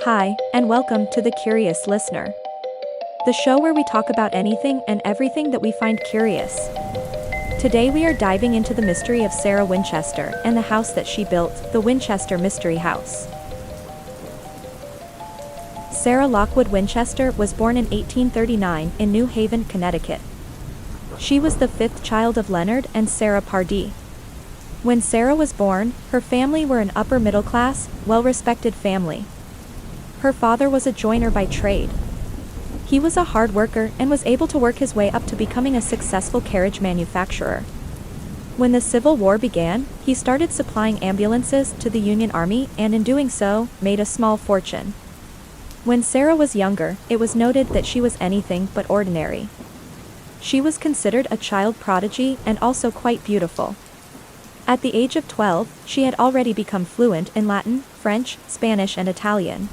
Hi, and welcome to The Curious Listener, the show where we talk about anything and everything that we find curious. Today we are diving into the mystery of Sarah Winchester and the house that she built, the Winchester Mystery House. Sarah Lockwood Winchester was born in 1839 in New Haven, Connecticut. She was the fifth child of Leonard and Sarah Pardee. When Sarah was born, her family were an upper-middle-class, well-respected family. Her father was a joiner by trade. He was a hard worker and was able to work his way up to becoming a successful carriage manufacturer. When the Civil War began, he started supplying ambulances to the Union Army and in doing so, made a small fortune. When Sarah was younger, it was noted that she was anything but ordinary. She was considered a child prodigy and also quite beautiful. At the age of 12, she had already become fluent in Latin, French, Spanish and Italian.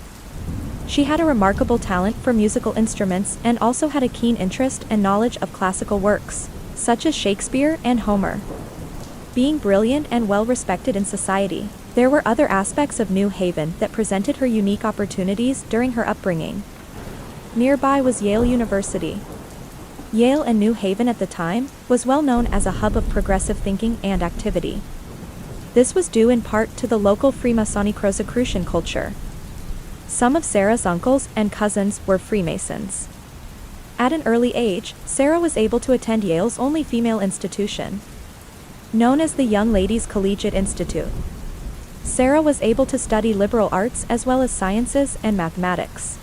She had a remarkable talent for musical instruments and also had a keen interest and knowledge of classical works, such as Shakespeare and Homer. Being brilliant and well respected in society, there were other aspects of New Haven that presented her unique opportunities during her upbringing. Nearby was Yale University. Yale and New Haven at the time was well known as a hub of progressive thinking and activity. This was due in part to the local Freemasonic Rosicrucian culture. Some of Sarah's uncles and cousins were Freemasons. At an early age, Sarah was able to attend Yale's only female institution, known as the Young Ladies Collegiate Institute. Sarah was able to study liberal arts as well as sciences and mathematics.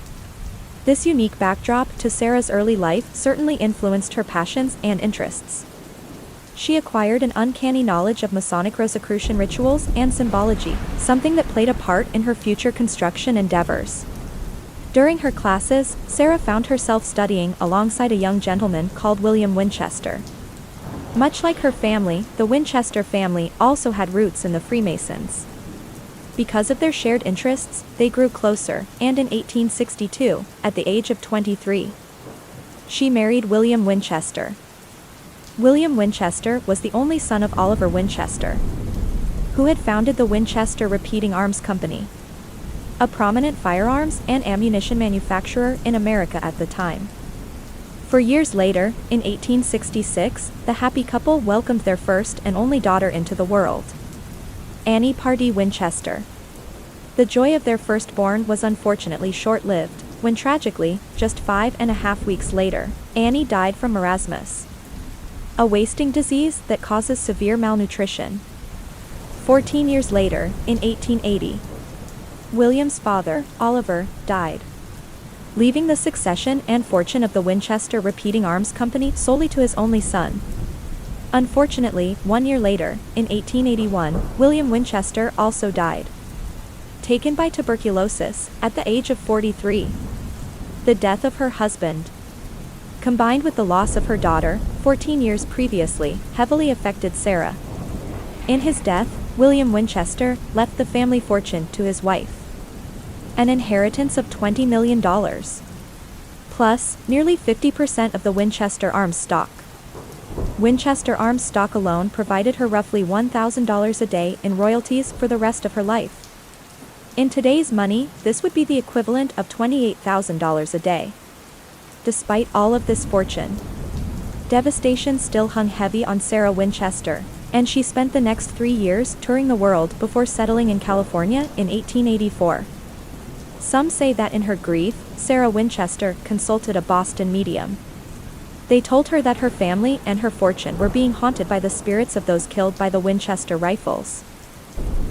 This unique backdrop to Sarah's early life certainly influenced her passions and interests. She acquired an uncanny knowledge of Masonic Rosicrucian rituals and symbology, something that played a part in her future construction endeavors. During her classes, Sarah found herself studying alongside a young gentleman called William Winchester. Much like her family, the Winchester family also had roots in the Freemasons. Because of their shared interests, they grew closer, and in 1862, at the age of 23, she married William Winchester. William Winchester was the only son of Oliver Winchester, who had founded the Winchester Repeating Arms Company, a prominent firearms and ammunition manufacturer in America at the time. 4 years later, in 1866, the happy couple welcomed their first and only daughter into the world, Annie Pardee Winchester. The joy of their firstborn was unfortunately short-lived, when tragically, just 5.5 weeks later, Annie died from marasmus, a wasting disease that causes severe malnutrition. 14 years later, in 1880, William's father, Oliver, died, leaving the succession and fortune of the Winchester Repeating Arms Company solely to his only son. Unfortunately, 1 year later, in 1881, William Winchester also died, taken by tuberculosis, at the age of 43. The death of her husband, combined with the loss of her daughter, 14 years previously, heavily affected Sarah. In his death, William Winchester left the family fortune to his wife, an inheritance of $20 million, plus nearly 50% of the Winchester Arms stock. Winchester Arms stock alone provided her roughly $1,000 a day in royalties for the rest of her life. In today's money, this would be the equivalent of $28,000 a day. Despite all of this fortune, devastation still hung heavy on Sarah Winchester, and she spent the next 3 years touring the world before settling in California in 1884. Some say that in her grief, Sarah Winchester consulted a Boston medium. They told her that her family and her fortune were being haunted by the spirits of those killed by the Winchester rifles.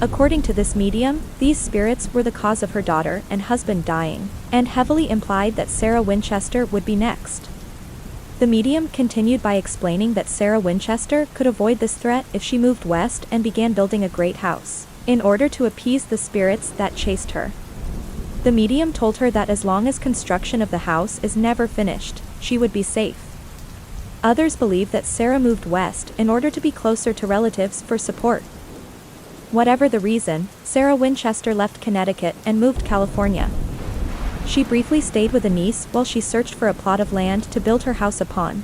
According to this medium, these spirits were the cause of her daughter and husband dying, and heavily implied that Sarah Winchester would be next. The medium continued by explaining that Sarah Winchester could avoid this threat if she moved west and began building a great house, in order to appease the spirits that chased her. The medium told her that as long as construction of the house is never finished, she would be safe. Others believe that Sarah moved west in order to be closer to relatives for support. Whatever the reason, Sarah Winchester left Connecticut and moved to California. She briefly stayed with a niece while she searched for a plot of land to build her house upon.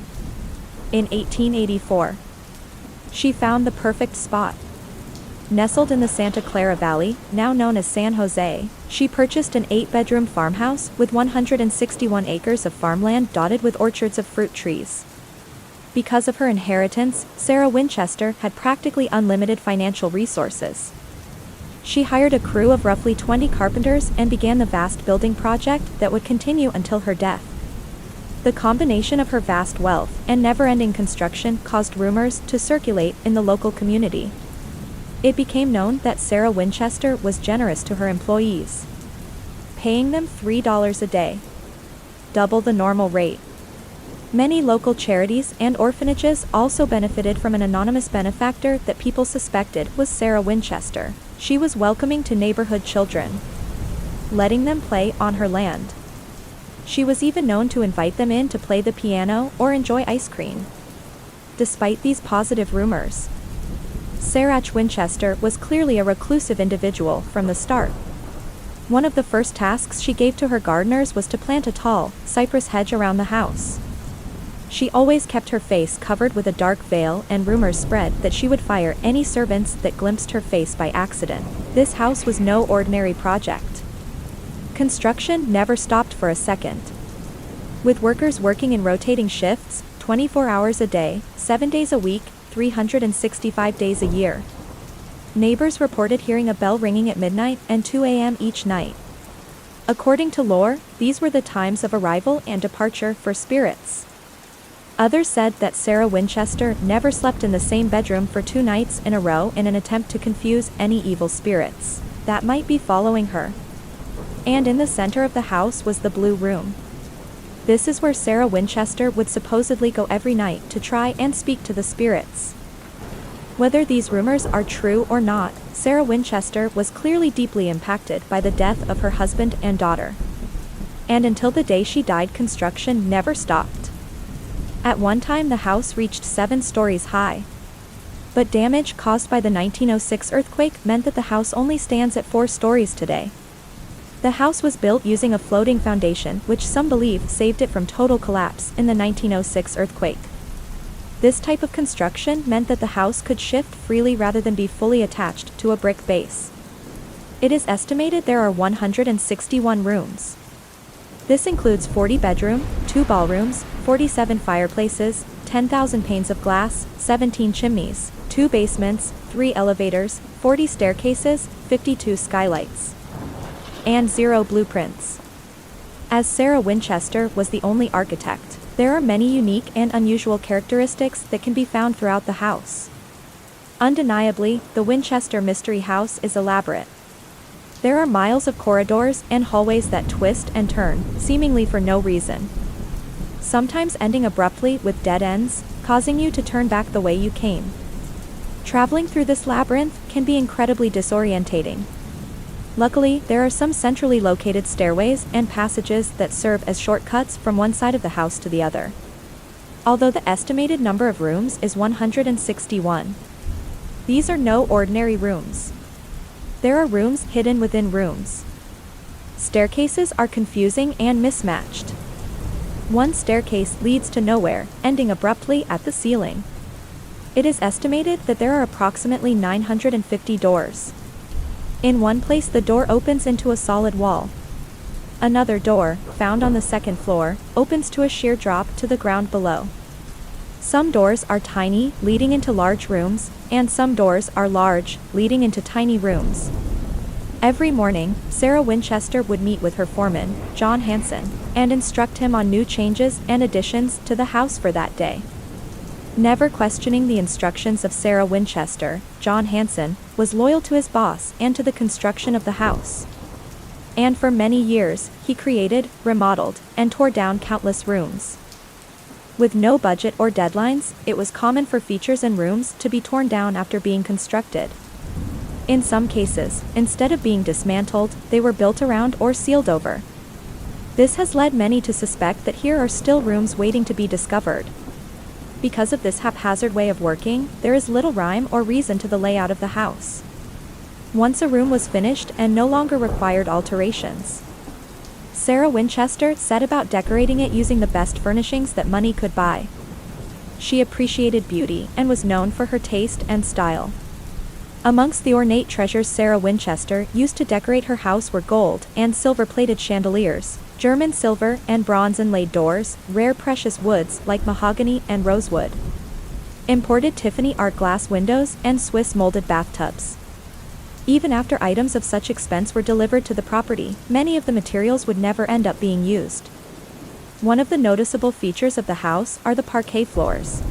In 1884, she found the perfect spot. Nestled in the Santa Clara Valley, now known as San Jose, she purchased an 8-bedroom farmhouse with 161 acres of farmland dotted with orchards of fruit trees. Because of her inheritance, Sarah Winchester had practically unlimited financial resources. She hired a crew of roughly 20 carpenters and began the vast building project that would continue until her death. The combination of her vast wealth and never-ending construction caused rumors to circulate in the local community. It became known that Sarah Winchester was generous to her employees, paying them $3 a day, double the normal rate. Many local charities and orphanages also benefited from an anonymous benefactor that people suspected was Sarah Winchester. She was welcoming to neighborhood children, letting them play on her land. She was even known to invite them in to play the piano or enjoy ice cream. Despite these positive rumors, Sarah Winchester was clearly a reclusive individual from the start. One of the first tasks she gave to her gardeners was to plant a tall cypress hedge around the house. She always kept her face covered with a dark veil, and rumors spread that she would fire any servants that glimpsed her face by accident. This house was no ordinary project. Construction never stopped for a second, with workers working in rotating shifts, 24 hours a day, 7 days a week, 365 days a year. Neighbors reported hearing a bell ringing at midnight and 2 a.m. each night. According to lore, these were the times of arrival and departure for spirits. Others said that Sarah Winchester never slept in the same bedroom for 2 nights in a row in an attempt to confuse any evil spirits that might be following her. And in the center of the house was the Blue Room. This is where Sarah Winchester would supposedly go every night to try and speak to the spirits. Whether these rumors are true or not, Sarah Winchester was clearly deeply impacted by the death of her husband and daughter. And until the day she died, construction never stopped. At one time the house reached 7 stories high. But damage caused by the 1906 earthquake meant that the house only stands at 4 stories today. The house was built using a floating foundation, which some believe saved it from total collapse in the 1906 earthquake. This type of construction meant that the house could shift freely rather than be fully attached to a brick base. It is estimated there are 161 rooms. This includes 40 bedrooms, 2 ballrooms, 47 fireplaces, 10,000 panes of glass, 17 chimneys, 2 basements, 3 elevators, 40 staircases, 52 skylights, and 0 blueprints. As Sarah Winchester was the only architect, there are many unique and unusual characteristics that can be found throughout the house. Undeniably, the Winchester Mystery House is elaborate. There are miles of corridors and hallways that twist and turn, seemingly for no reason, sometimes ending abruptly with dead ends, causing you to turn back the way you came. Traveling through this labyrinth can be incredibly disorientating. Luckily, there are some centrally located stairways and passages that serve as shortcuts from one side of the house to the other. Although the estimated number of rooms is 161, these are no ordinary rooms. There are rooms hidden within rooms. Staircases are confusing and mismatched. One staircase leads to nowhere, ending abruptly at the ceiling. It is estimated that there are approximately 950 doors. In one place the door opens into a solid wall. Another door, found on the 2nd floor, opens to a sheer drop to the ground below. Some doors are tiny, leading into large rooms, and some doors are large, leading into tiny rooms. Every morning, Sarah Winchester would meet with her foreman, John Hanson, and instruct him on new changes and additions to the house for that day. Never questioning the instructions of Sarah Winchester, John Hanson was loyal to his boss and to the construction of the house. And for many years, he created, remodeled, and tore down countless rooms. With no budget or deadlines, it was common for features in rooms to be torn down after being constructed. In some cases, instead of being dismantled, they were built around or sealed over. This has led many to suspect that here are still rooms waiting to be discovered. Because of this haphazard way of working, there is little rhyme or reason to the layout of the house. Once a room was finished and no longer required alterations, Sarah Winchester set about decorating it using the best furnishings that money could buy. She appreciated beauty and was known for her taste and style. Amongst the ornate treasures Sarah Winchester used to decorate her house were gold and silver-plated chandeliers, German silver and bronze inlaid doors, rare precious woods like mahogany and rosewood, imported Tiffany art glass windows, and Swiss molded bathtubs. Even after items of such expense were delivered to the property, many of the materials would never end up being used. One of the noticeable features of the house are the parquet floors.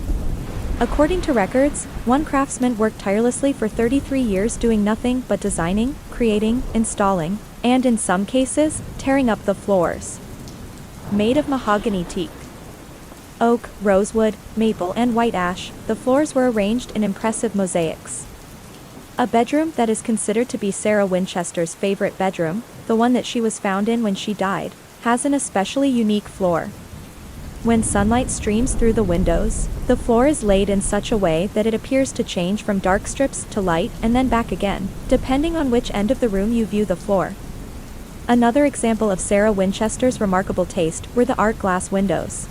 According to records, one craftsman worked tirelessly for 33 years doing nothing but designing, creating, installing, and in some cases, tearing up the floors. Made of mahogany teak, oak, rosewood, maple, and white ash, the floors were arranged in impressive mosaics. A bedroom that is considered to be Sarah Winchester's favorite bedroom, the one that she was found in when she died, has an especially unique floor. When sunlight streams through the windows, the floor is laid in such a way that it appears to change from dark strips to light and then back again, depending on which end of the room you view the floor. Another example of Sarah Winchester's remarkable taste were the art glass windows.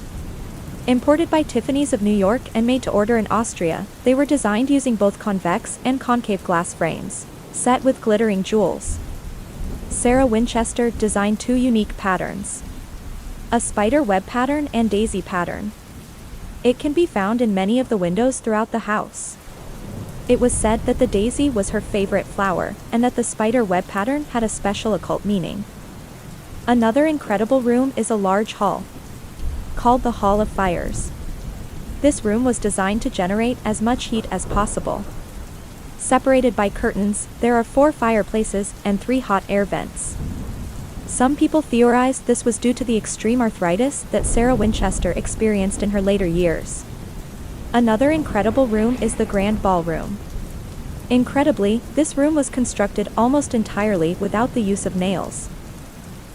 Imported by Tiffany's of New York and made to order in Austria, they were designed using both convex and concave glass frames, set with glittering jewels. Sarah Winchester designed two unique patterns: a spider web pattern and daisy pattern. It can be found in many of the windows throughout the house. It was said that the daisy was her favorite flower, and that the spider web pattern had a special occult meaning. Another incredible room is a large hall, called the Hall of Fires. This room was designed to generate as much heat as possible. Separated by curtains, there are 4 fireplaces and 3 hot air vents. Some people theorized this was due to the extreme arthritis that Sarah Winchester experienced in her later years. Another incredible room is the Grand Ballroom. Incredibly, this room was constructed almost entirely without the use of nails.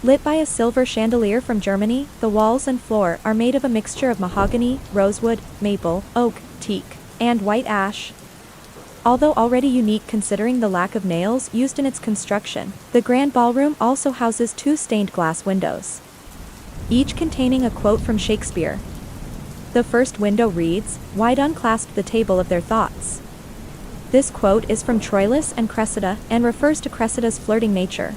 Lit by a silver chandelier from Germany, the walls and floor are made of a mixture of mahogany, rosewood, maple, oak, teak, and white ash. Although already unique considering the lack of nails used in its construction, the Grand Ballroom also houses 2 stained glass windows, each containing a quote from Shakespeare. The first window reads, "Wide unclasp the table of their thoughts." This quote is from Troilus and Cressida and refers to Cressida's flirting nature.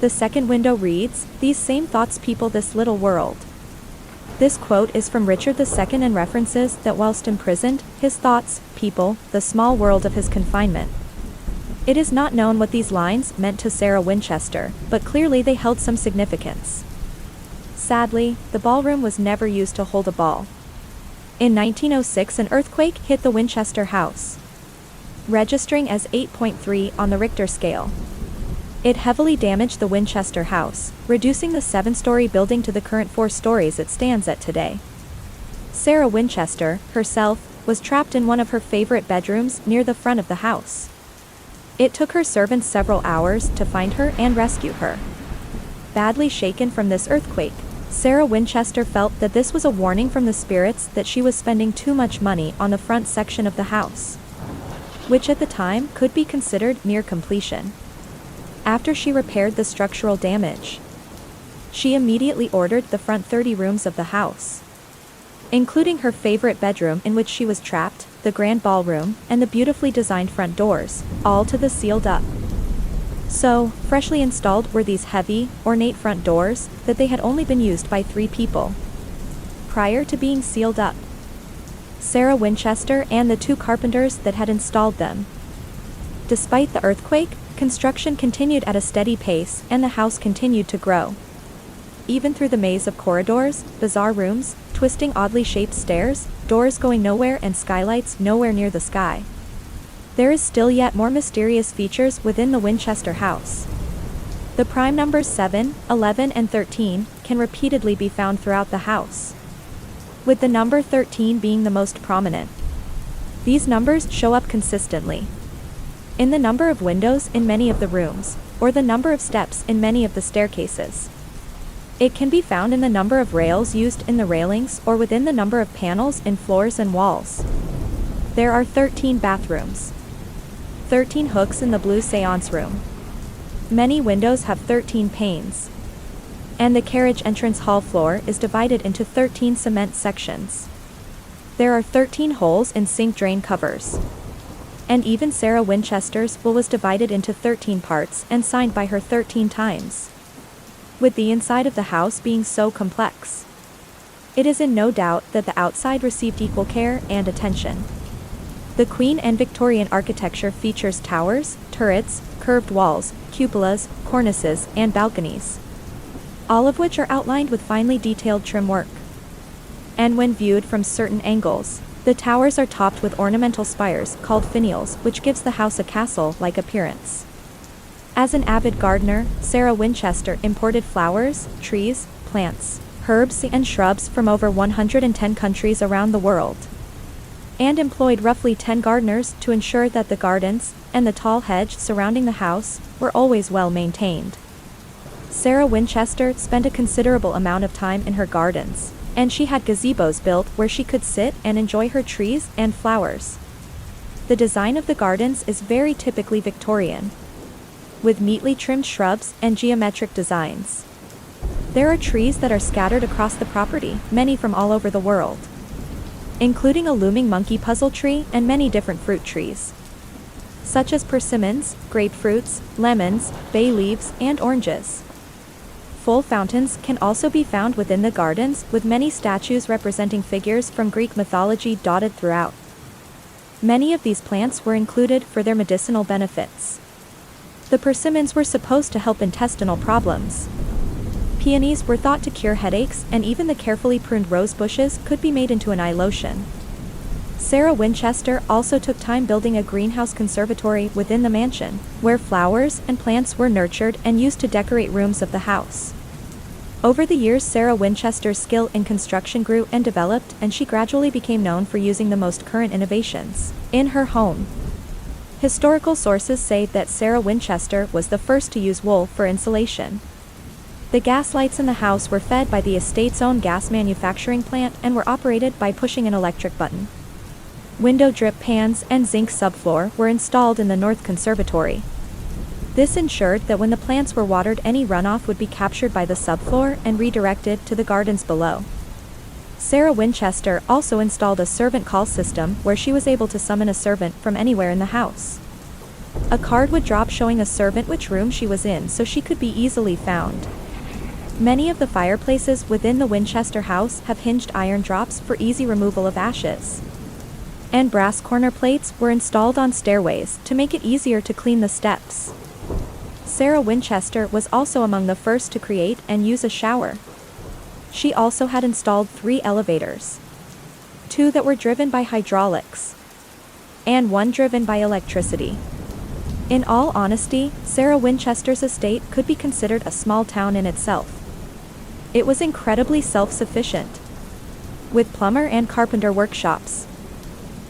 The second window reads, "These same thoughts people this little world." This quote is from Richard II and references that whilst imprisoned, his thoughts people the small world of his confinement. It is not known what these lines meant to Sarah Winchester, but clearly they held some significance. Sadly, the ballroom was never used to hold a ball. In 1906, an earthquake hit the Winchester house, registering as 8.3 on the Richter scale. It heavily damaged the Winchester house, reducing the 7-story building to the current 4 stories it stands at today. Sarah Winchester, herself, was trapped in one of her favorite bedrooms near the front of the house. It took her servants several hours to find her and rescue her. Badly shaken from this earthquake, Sarah Winchester felt that this was a warning from the spirits that she was spending too much money on the front section of the house, which at the time could be considered near completion. After she repaired the structural damage, she immediately ordered the front 30 rooms of the house, including her favorite bedroom in which she was trapped, the Grand Ballroom, and the beautifully designed front doors, all to the sealed up. So, freshly installed were these heavy, ornate front doors that they had only been used by 3 people prior to being sealed up: Sarah Winchester and the 2 carpenters that had installed them. Despite the earthquake, construction continued at a steady pace and the house continued to grow. Even through the maze of corridors, bizarre rooms, twisting oddly shaped stairs, doors going nowhere and skylights nowhere near the sky, there is still yet more mysterious features within the Winchester house. The prime numbers 7, 11 and 13 can repeatedly be found throughout the house, with the number 13 being the most prominent. These numbers show up consistently in the number of windows in many of the rooms, or the number of steps in many of the staircases. It can be found in the number of rails used in the railings or within the number of panels in floors and walls. There are 13 bathrooms, 13 hooks in the blue seance room. Many windows have 13 panes, and the carriage entrance hall floor is divided into 13 cement sections. There are 13 holes in sink drain covers, And even Sarah Winchester's will was divided into 13 parts and signed by her 13 times. With the inside of the house being so complex, it is in no doubt that the outside received equal care and attention. The Queen and Victorian architecture features towers, turrets, curved walls, cupolas, cornices, and balconies, all of which are outlined with finely detailed trim work. And when viewed from certain angles, the towers are topped with ornamental spires called finials, which gives the house a castle-like appearance. As an avid gardener, Sarah Winchester imported flowers, trees, plants, herbs, and shrubs from over 110 countries around the world, and employed roughly 10 gardeners to ensure that the gardens and the tall hedge surrounding the house were always well maintained. Sarah Winchester spent a considerable amount of time in her gardens, and she had gazebos built where she could sit and enjoy her trees and flowers. The design of the gardens is very typically Victorian, with neatly trimmed shrubs and geometric designs. There are trees that are scattered across the property, many from all over the world, including a looming monkey puzzle tree and many different fruit trees, such as persimmons, grapefruits, lemons, bay leaves, and oranges. Full fountains can also be found within the gardens, with many statues representing figures from Greek mythology dotted throughout. Many of these plants were included for their medicinal benefits. The persimmons were supposed to help intestinal problems. Peonies were thought to cure headaches, and even the carefully pruned rose bushes could be made into an eye lotion. Sarah Winchester also took time building a greenhouse conservatory within the mansion, where flowers and plants were nurtured and used to decorate rooms of the house. Over the years, Sarah Winchester's skill in construction grew and developed, and she gradually became known for using the most current innovations in her home. Historical sources say that Sarah Winchester was the first to use wool for insulation. The gas lights in the house were fed by the estate's own gas manufacturing plant and were operated by pushing an electric button. Window drip pans and zinc subfloor were installed in the north conservatory. This ensured that when the plants were watered, any runoff would be captured by the subfloor and redirected to the gardens below. Sarah Winchester also installed a servant call system where she was able to summon a servant from anywhere in the house. A card would drop showing a servant which room she was in so she could be easily found. Many of the fireplaces within the Winchester house have hinged iron drops for easy removal of ashes. And brass corner plates were installed on stairways to make it easier to clean the steps. Sarah Winchester was also among the first to create and use a shower. She also had installed 3 elevators, 2 that were driven by hydraulics, and 1 driven by electricity. In all honesty, Sarah Winchester's estate could be considered a small town in itself. It was incredibly self-sufficient, with plumber and carpenter workshops,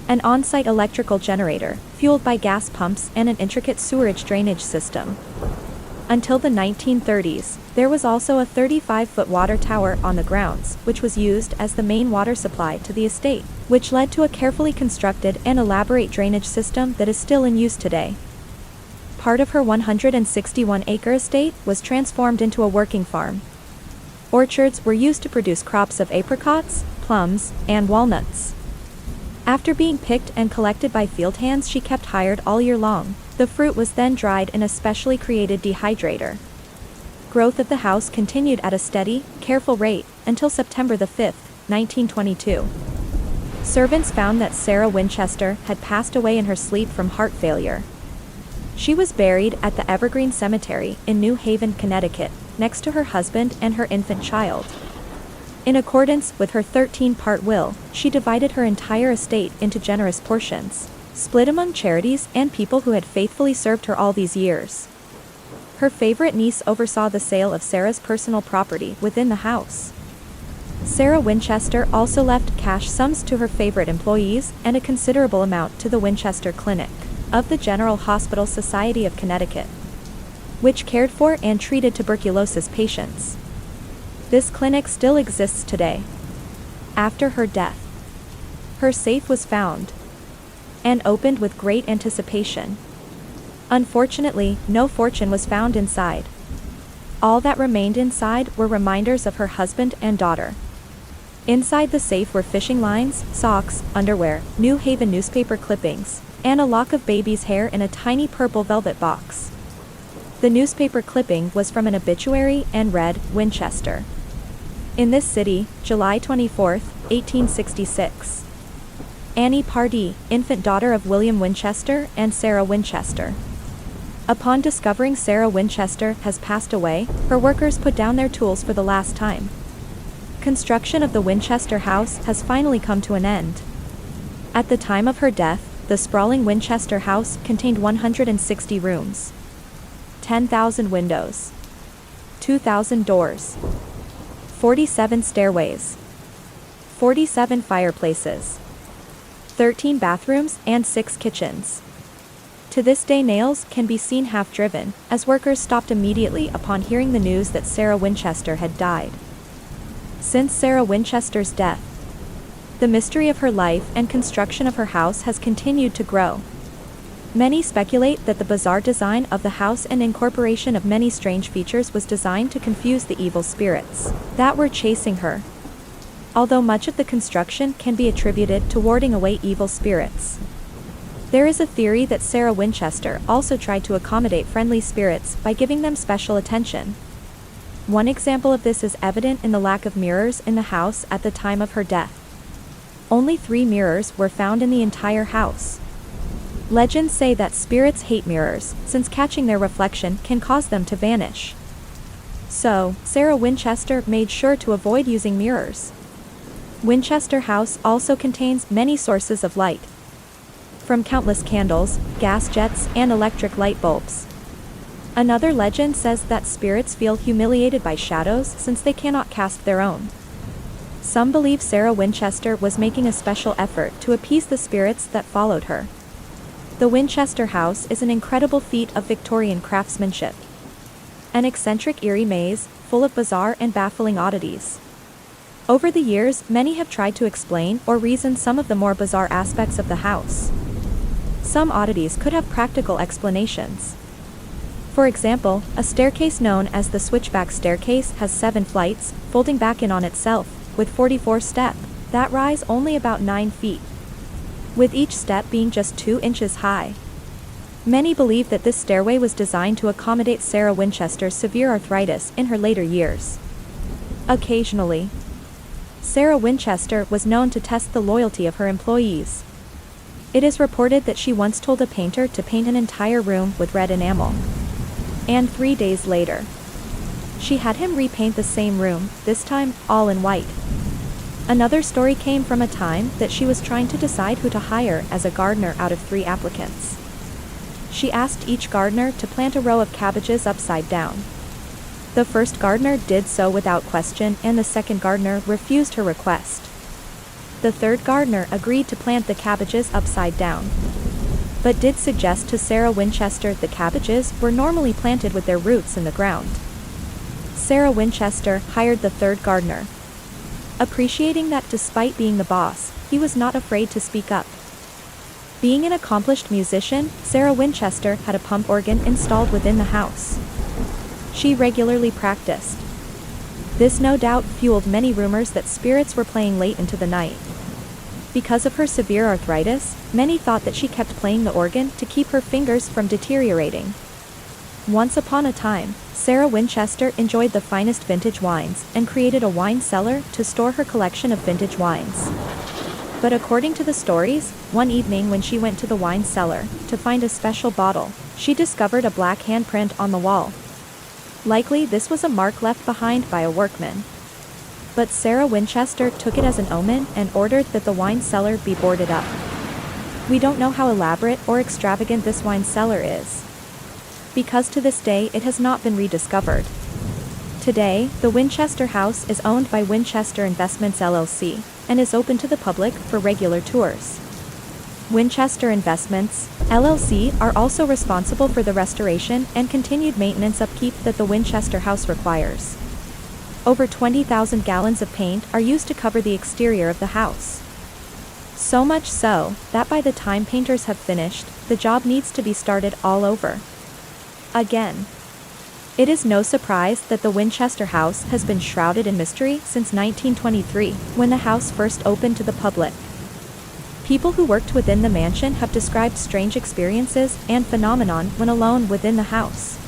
an on-site electrical generator, fueled by gas pumps, and an intricate sewerage drainage system. Until the 1930s, there was also a 35-foot water tower on the grounds, which was used as the main water supply to the estate, which led to a carefully constructed and elaborate drainage system that is still in use today. Part of her 161-acre estate was transformed into a working farm. Orchards were used to produce crops of apricots, plums, and walnuts. After being picked and collected by field hands she kept hired all year long, the fruit was then dried in a specially created dehydrator. Growth of the house continued at a steady, careful rate until September 5, 1922. Servants found that Sarah Winchester had passed away in her sleep from heart failure. She was buried at the Evergreen Cemetery in New Haven, Connecticut, next to her husband and her infant child. In accordance with her 13-part will, she divided her entire estate into generous portions, split among charities and people who had faithfully served her all these years. Her favorite niece oversaw the sale of Sarah's personal property within the house. Sarah Winchester also left cash sums to her favorite employees and a considerable amount to the Winchester Clinic of the General Hospital Society of Connecticut, which cared for and treated tuberculosis patients. This clinic still exists today. After her death, her safe was found and opened with great anticipation. Unfortunately, no fortune was found inside. All that remained inside were reminders of her husband and daughter. Inside the safe were fishing lines, socks, underwear, New Haven newspaper clippings, and a lock of baby's hair in a tiny purple velvet box. The newspaper clipping was from an obituary and read, Winchester. In this city, July 24, 1866. Annie Pardee, infant daughter of William Winchester and Sarah Winchester. Upon discovering Sarah Winchester has passed away, her workers put down their tools for the last time. Construction of the Winchester house has finally come to an end. At the time of her death, the sprawling Winchester house contained 160 rooms, 10,000 windows, 2,000 doors, 47 stairways, 47 fireplaces, 13 bathrooms and 6 kitchens. To this day nails can be seen half-driven, as workers stopped immediately upon hearing the news that Sarah Winchester had died. Since Sarah Winchester's death, the mystery of her life and construction of her house has continued to grow. Many speculate that the bizarre design of the house and incorporation of many strange features was designed to confuse the evil spirits that were chasing her. Although much of the construction can be attributed to warding away evil spirits, there is a theory that Sarah Winchester also tried to accommodate friendly spirits by giving them special attention. One example of this is evident in the lack of mirrors in the house at the time of her death. Only 3 mirrors were found in the entire house. Legends say that spirits hate mirrors, since catching their reflection can cause them to vanish. So, Sarah Winchester made sure to avoid using mirrors. Winchester House also contains many sources of light, from countless candles, gas jets, and electric light bulbs. Another legend says that spirits feel humiliated by shadows since they cannot cast their own. Some believe Sarah Winchester was making a special effort to appease the spirits that followed her. The Winchester House is an incredible feat of Victorian craftsmanship. An eccentric eerie maze, full of bizarre and baffling oddities. Over the years, many have tried to explain or reason some of the more bizarre aspects of the house. Some oddities could have practical explanations. For example, a staircase known as the switchback staircase has 7 flights, folding back in on itself, with 44 steps that rise only about 9 feet, with each step being just 2 inches high. Many believe that this stairway was designed to accommodate Sarah Winchester's severe arthritis in her later years. Occasionally, Sarah Winchester was known to test the loyalty of her employees. It is reported that she once told a painter to paint an entire room with red enamel. And 3 days later, she had him repaint the same room, this time all in white. Another story came from a time that she was trying to decide who to hire as a gardener out of 3 applicants. She asked each gardener to plant a row of cabbages upside down. The first gardener did so without question, and the second gardener refused her request. The third gardener agreed to plant the cabbages upside down, but did suggest to Sarah Winchester the cabbages were normally planted with their roots in the ground. Sarah Winchester hired the third gardener, appreciating that despite being the boss, he was not afraid to speak up. Being an accomplished musician, Sarah Winchester had a pump organ installed within the house. She regularly practiced. This no doubt fueled many rumors that spirits were playing late into the night. Because of her severe arthritis, many thought that she kept playing the organ to keep her fingers from deteriorating. Once upon a time, Sarah Winchester enjoyed the finest vintage wines and created a wine cellar to store her collection of vintage wines. But according to the stories, one evening when she went to the wine cellar to find a special bottle, she discovered a black handprint on the wall. Likely this was a mark left behind by a workman. But Sarah Winchester took it as an omen and ordered that the wine cellar be boarded up. We don't know how elaborate or extravagant this wine cellar is, because to this day it has not been rediscovered. Today, the Winchester House is owned by Winchester Investments LLC, and is open to the public for regular tours. Winchester Investments, LLC are also responsible for the restoration and continued maintenance upkeep that the Winchester House requires. Over 20,000 gallons of paint are used to cover the exterior of the house. So much so, that by the time painters have finished, the job needs to be started all over again. It is no surprise that the Winchester House has been shrouded in mystery since 1923, when the house first opened to the public. People who worked within the mansion have described strange experiences and phenomenon when alone within the house.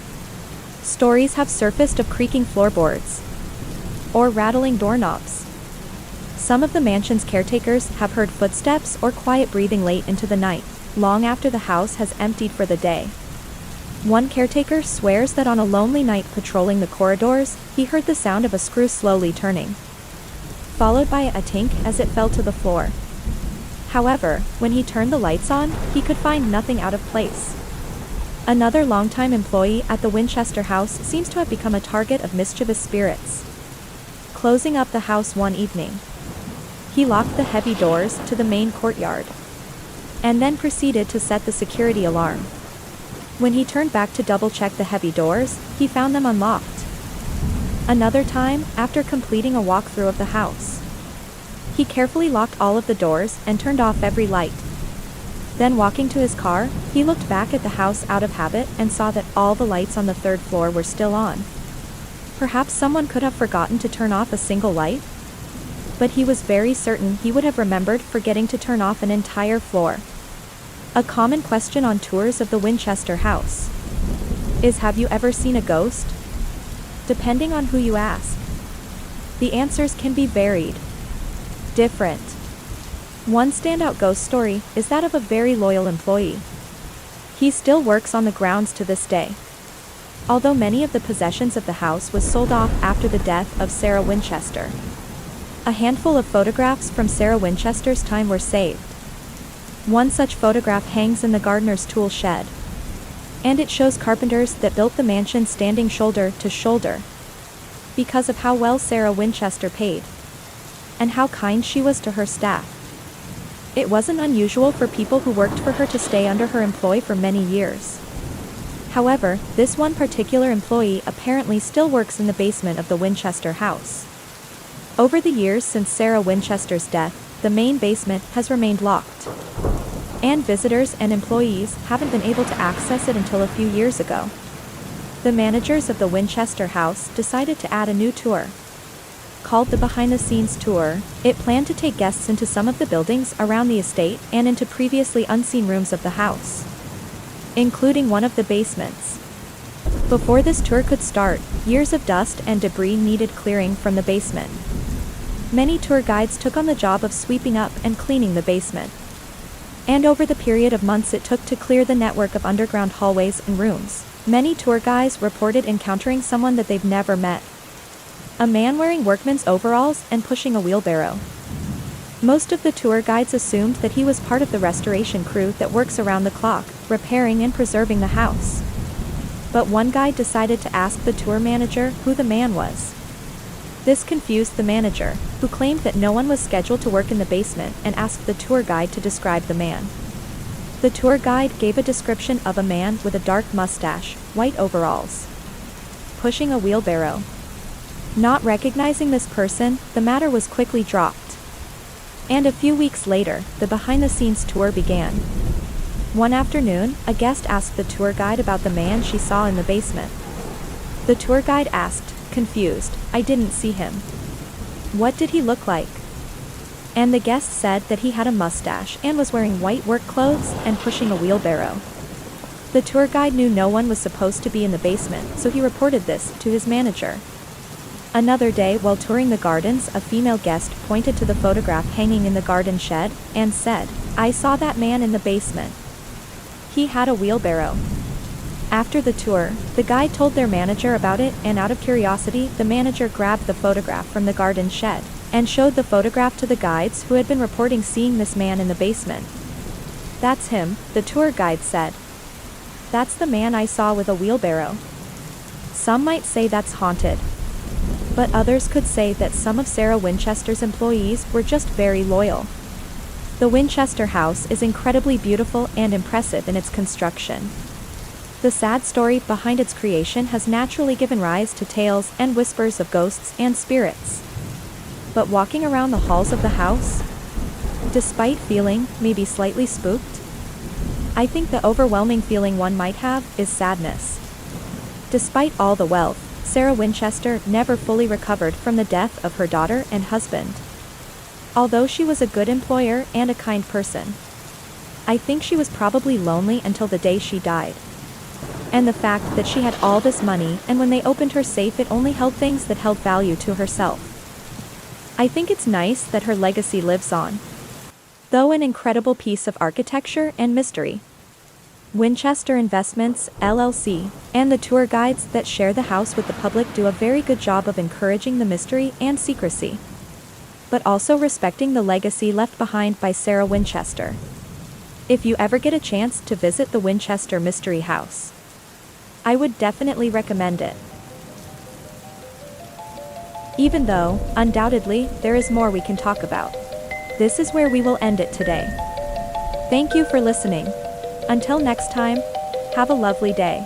Stories have surfaced of creaking floorboards or rattling doorknobs. Some of the mansion's caretakers have heard footsteps or quiet breathing late into the night, long after the house has emptied for the day. One caretaker swears that on a lonely night patrolling the corridors, he heard the sound of a screw slowly turning, followed by a tink as it fell to the floor. However, when he turned the lights on, he could find nothing out of place. Another longtime employee at the Winchester house seems to have become a target of mischievous spirits. Closing up the house one evening, he locked the heavy doors to the main courtyard, and then proceeded to set the security alarm. When he turned back to double-check the heavy doors, he found them unlocked. Another time, after completing a walkthrough of the house, he carefully locked all of the doors and turned off every light. Then walking to his car, he looked back at the house out of habit and saw that all the lights on the third floor were still on. Perhaps someone could have forgotten to turn off a single light, but he was very certain he would have remembered forgetting to turn off an entire floor. A common question on tours of the Winchester house is, have you ever seen a ghost? Depending on who you ask, the answers can be varied, different. One standout ghost story is that of a very loyal employee. He still works on the grounds to this day. Although many of the possessions of the house was sold off after the death of Sarah Winchester, a handful of photographs from Sarah Winchester's time were saved. One such photograph hangs in the gardener's tool shed, and it shows carpenters that built the mansion standing shoulder to shoulder because of how well Sarah Winchester paid and how kind she was to her staff. It wasn't unusual for people who worked for her to stay under her employ for many years. However, this one particular employee apparently still works in the basement of the Winchester house. Over the years since Sarah Winchester's death, the main basement has remained locked, and visitors and employees haven't been able to access it until a few years ago. The managers of the Winchester house decided to add a new tour, called the behind-the-scenes tour. It planned to take guests into some of the buildings around the estate and into previously unseen rooms of the house, including one of the basements. Before this tour could start, years of dust and debris needed clearing from the basement. Many tour guides took on the job of sweeping up and cleaning the basement, and over the period of months it took to clear the network of underground hallways and rooms, many tour guides reported encountering someone that they've never met. A man wearing workman's overalls and pushing a wheelbarrow. Most of the tour guides assumed that he was part of the restoration crew that works around the clock, repairing and preserving the house. But one guide decided to ask the tour manager who the man was. This confused the manager, who claimed that no one was scheduled to work in the basement, and asked the tour guide to describe the man. The tour guide gave a description of a man with a dark mustache, white overalls, pushing a wheelbarrow. Not recognizing this person, the matter was quickly dropped. And a few weeks later, the behind-the-scenes tour began. One afternoon, a guest asked the tour guide about the man she saw in the basement. The tour guide asked, confused, "I didn't see him. What did he look like?" And the guest said that he had a mustache and was wearing white work clothes and pushing a wheelbarrow. The tour guide knew no one was supposed to be in the basement, so he reported this to his manager. Another day, while touring the gardens, a female guest pointed to the photograph hanging in the garden shed and said, "I saw that man in the basement. He had a wheelbarrow." After the tour, the guide told their manager about it, and out of curiosity, the manager grabbed the photograph from the garden shed and showed the photograph to the guides who had been reporting seeing this man in the basement. "That's him," the tour guide said. "That's the man I saw with a wheelbarrow." Some might say that's haunted, but others could say that some of Sarah Winchester's employees were just very loyal. The Winchester house is incredibly beautiful and impressive in its construction. The sad story behind its creation has naturally given rise to tales and whispers of ghosts and spirits. But walking around the halls of the house, despite feeling maybe slightly spooked, I think the overwhelming feeling one might have is sadness. Despite all the wealth, Sarah Winchester never fully recovered from the death of her daughter and husband. Although she was a good employer and a kind person, I think she was probably lonely until the day she died. And the fact that she had all this money, and when they opened her safe it only held things that held value to herself. I think it's nice that her legacy lives on. Though an incredible piece of architecture and mystery. Winchester Investments, LLC, and the tour guides that share the house with the public do a very good job of encouraging the mystery and secrecy, but also respecting the legacy left behind by Sarah Winchester. If you ever get a chance to visit the Winchester Mystery House, I would definitely recommend it. Even though, undoubtedly, there is more we can talk about, this is where we will end it today. Thank you for listening. Until next time, have a lovely day.